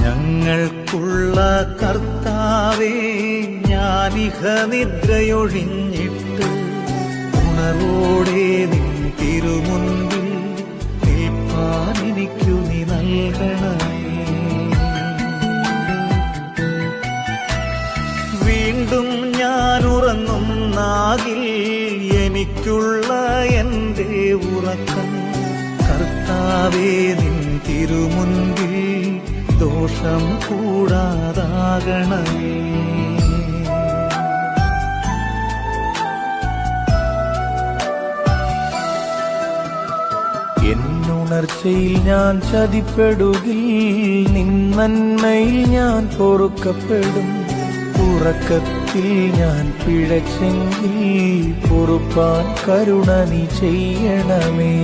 ഞങ്ങൾക്കുള്ള കർത്താവേ, ഞാനിഹ നിദ്രയൊഴിഞ്ഞിട്ട് ഉണർവോടെ നിൻ തിരുമുൻപിൽ നിൽപ്പാൻ എനിക്കു നീ നൽകണമേ. വീണ്ടും ഞാൻ ഉറങ്ങുന്നാകിൽ എനിക്കുള്ള എന്റെ ഉറക്കം കർത്താവേ നിൻ തിരുമുൻപിൽ ദോഷം കൂടാതാകണമേ. എന്നുണർച്ചയിൽ ഞാൻ ചതിപ്പെടുകിൽ നിൻ നന്മയിൽ ഞാൻ പൊറുക്കപ്പെടും. ഉറക്കത്തിൽ ഞാൻ പിഴച്ചെങ്കിൽ പൊറുപ്പാൻ കരുണ നീ ചെയ്യണമേ.